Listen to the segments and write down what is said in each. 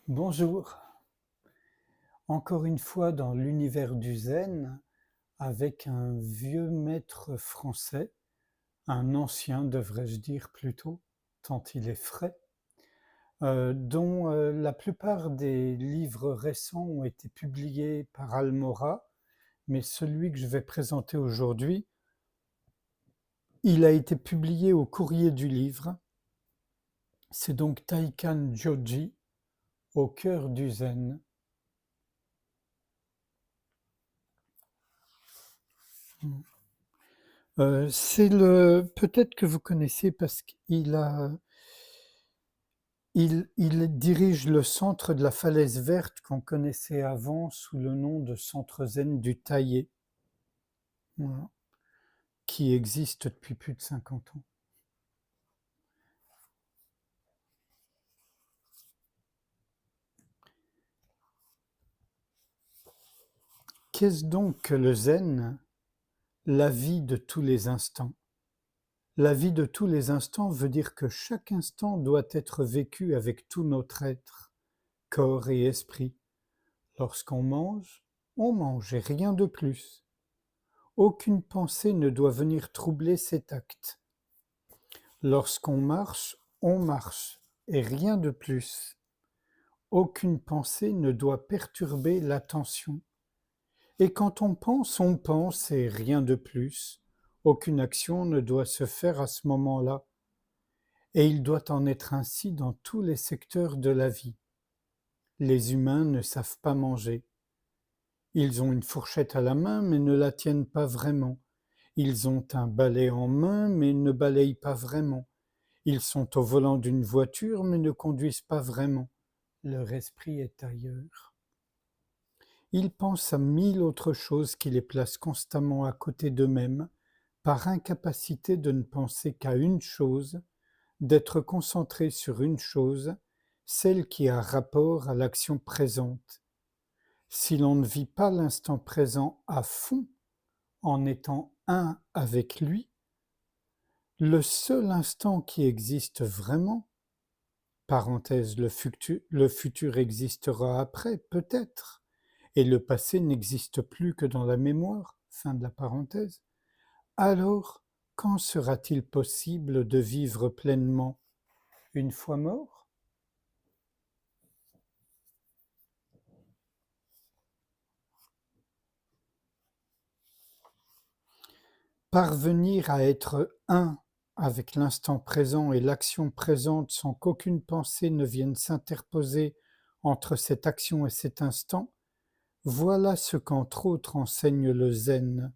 Bonjour, encore une fois dans l'univers du zen avec un vieux maître français, un ancien devrais-je dire plutôt, tant il est frais, dont la plupart des livres récents ont été publiés par Almora, mais celui que je vais présenter aujourd'hui, il a été publié au Courrier du Livre. C'est donc Taikan Joji, au cœur du zen. Peut-être que vous connaissez parce qu'il dirige le centre de la Falaise Verte qu'on connaissait avant sous le nom de Centre Zen du Taillé, voilà, qui existe depuis plus de 50 ans. Qu'est-ce donc que le zen? La vie de tous les instants. La vie de tous les instants veut dire que chaque instant doit être vécu avec tout notre être, corps et esprit. Lorsqu'on mange et rien de plus. Aucune pensée ne doit venir troubler cet acte. Lorsqu'on marche et rien de plus. Aucune pensée ne doit perturber l'attention. Et quand on pense et rien de plus. Aucune action ne doit se faire à ce moment-là. Et il doit en être ainsi dans tous les secteurs de la vie. Les humains ne savent pas manger. Ils ont une fourchette à la main mais ne la tiennent pas vraiment. Ils ont un balai en main mais ne balayent pas vraiment. Ils sont au volant d'une voiture mais ne conduisent pas vraiment. Leur esprit est ailleurs. Ils pensent à 1000 autres choses qui les placent constamment à côté d'eux-mêmes, par incapacité de ne penser qu'à une chose, d'être concentrés sur une chose, celle qui a rapport à l'action présente. Si l'on ne vit pas l'instant présent à fond, en étant un avec lui, le seul instant qui existe vraiment, parenthèse, le futur existera après, peut-être, et le passé n'existe plus que dans la mémoire, fin de la parenthèse, alors quand sera-t-il possible de vivre pleinement une fois mort? Parvenir à être un avec l'instant présent et l'action présente sans qu'aucune pensée ne vienne s'interposer entre cette action et cet instant, voilà ce qu'entre autres enseigne le zen.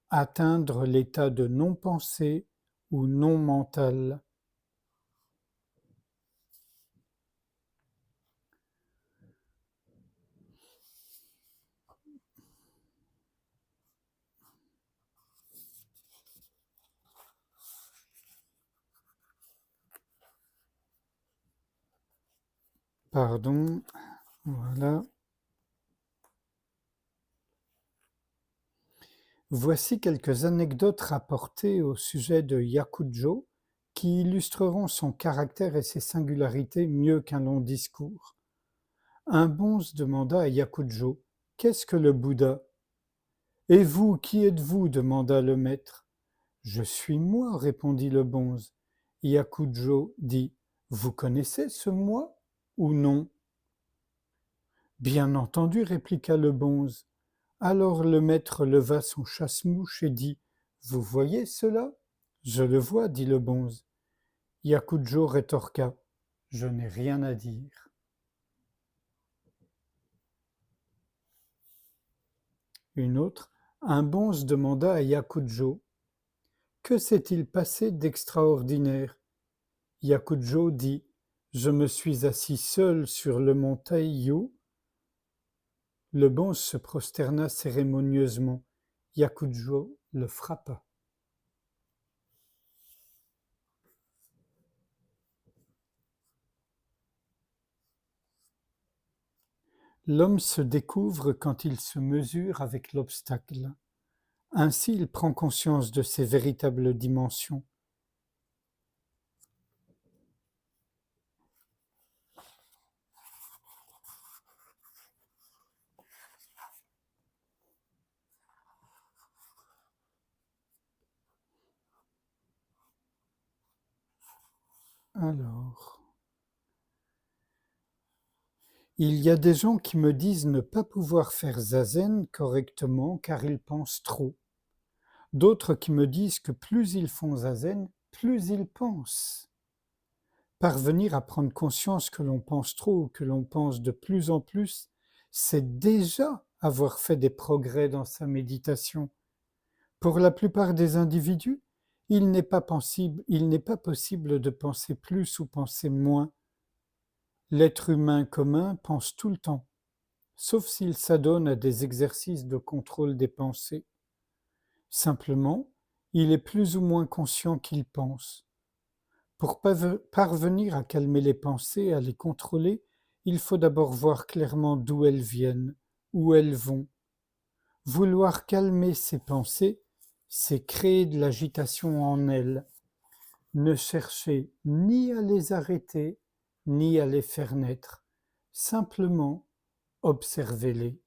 Atteindre l'état de non-pensée ou non-mental. Pardon, voilà. Voici quelques anecdotes rapportées au sujet de Yakujo qui illustreront son caractère et ses singularités mieux qu'un long discours. Un bonze demanda à Yakujo: Qu'est-ce que le Bouddha? Et vous, qui êtes-vous? Demanda le maître. Je suis moi, répondit le bonze. Yakujo dit: Vous connaissez ce moi ou non? Bien entendu, répliqua le bonze. Alors le maître leva son chasse-mouche et dit: Vous voyez cela? Je le vois, dit le bonze. Yakujo rétorqua: Je n'ai rien à dire. Une autre, un bonze demanda à Yakujo: Que s'est-il passé d'extraordinaire? Yakujo dit: Je me suis assis seul sur le mont Taiyo. Le bonze se prosterna cérémonieusement. Yakujo le frappa. L'homme se découvre quand il se mesure avec l'obstacle. Ainsi il prend conscience de ses véritables dimensions. Alors, il y a des gens qui me disent ne pas pouvoir faire zazen correctement car ils pensent trop. D'autres qui me disent que plus ils font zazen, plus ils pensent. Parvenir à prendre conscience que l'on pense trop ou que l'on pense de plus en plus, c'est déjà avoir fait des progrès dans sa méditation. Pour la plupart des individus, il n'est pas possible de penser plus ou penser moins. L'être humain commun pense tout le temps, sauf s'il s'adonne à des exercices de contrôle des pensées. Simplement, il est plus ou moins conscient qu'il pense. Pour parvenir à calmer les pensées, à les contrôler, il faut d'abord voir clairement d'où elles viennent, où elles vont. Vouloir calmer ces pensées, c'est créer de l'agitation en elles. Ne cherchez ni à les arrêter, ni à les faire naître. Simplement, observez-les.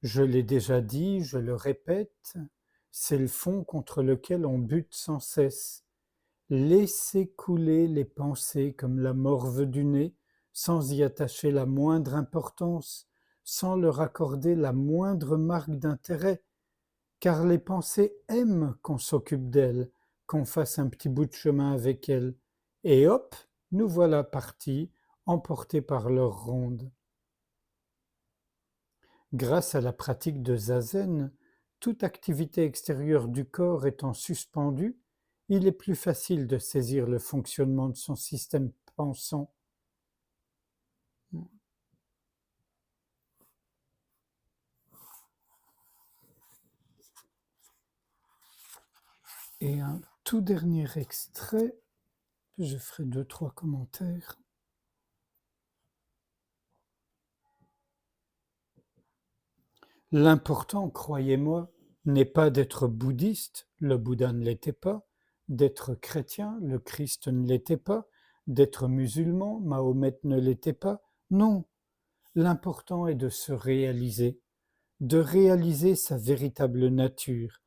Je l'ai déjà dit, je le répète, c'est le fond contre lequel on bute sans cesse. Laissez couler les pensées comme la morve du nez, sans y attacher la moindre importance, sans leur accorder la moindre marque d'intérêt, car les pensées aiment qu'on s'occupe d'elles, qu'on fasse un petit bout de chemin avec elles, et hop, nous voilà partis, emportés par leur ronde. Grâce à la pratique de zazen, toute activité extérieure du corps étant suspendue, il est plus facile de saisir le fonctionnement de son système pensant. Et un tout dernier extrait, je ferai 2-3 commentaires. L'important, croyez-moi, n'est pas d'être bouddhiste, le Bouddha ne l'était pas, d'être chrétien, le Christ ne l'était pas, d'être musulman, Mahomet ne l'était pas. Non, l'important est de réaliser sa véritable nature.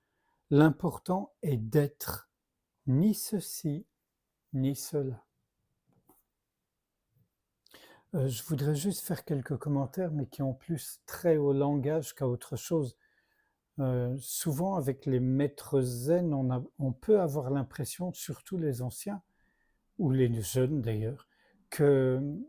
L'important est d'être ni ceci, ni cela. Je voudrais juste faire quelques commentaires, mais qui ont plus trait au langage qu'à autre chose. Souvent, avec les maîtres zen, on peut avoir l'impression, surtout les anciens, ou les jeunes d'ailleurs, qu'il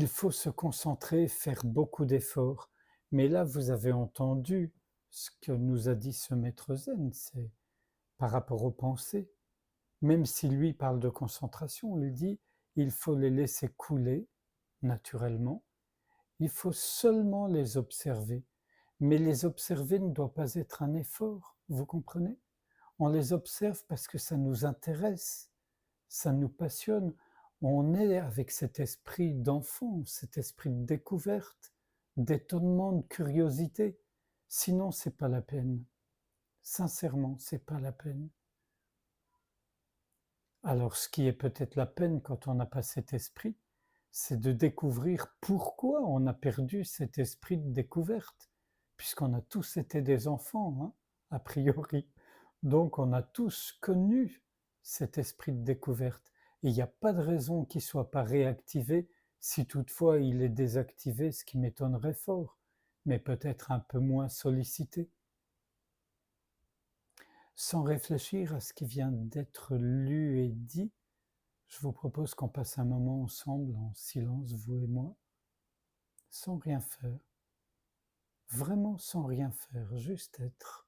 faut se concentrer, faire beaucoup d'efforts. Mais là, vous avez entendu ce que nous a dit ce maître zen, c'est par rapport aux pensées. Même si lui parle de concentration, il dit il faut les laisser couler naturellement, il faut seulement les observer. Mais les observer ne doit pas être un effort, vous comprenez? On les observe parce que ça nous intéresse, ça nous passionne. On est avec cet esprit d'enfant, cet esprit de découverte, d'étonnement, de curiosité. Sinon, c'est pas la peine. Sincèrement, c'est pas la peine. Alors, ce qui est peut-être la peine quand on n'a pas cet esprit, c'est de découvrir pourquoi on a perdu cet esprit de découverte, puisqu'on a tous été des enfants, hein, a priori. Donc, on a tous connu cet esprit de découverte. Et il n'y a pas de raison qu'il ne soit pas réactivé si toutefois il est désactivé, ce qui m'étonnerait fort, mais peut-être un peu moins sollicité. Sans réfléchir à ce qui vient d'être lu et dit, je vous propose qu'on passe un moment ensemble en silence, vous et moi, sans rien faire, vraiment sans rien faire, juste être.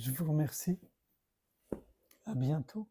Je vous remercie. À bientôt.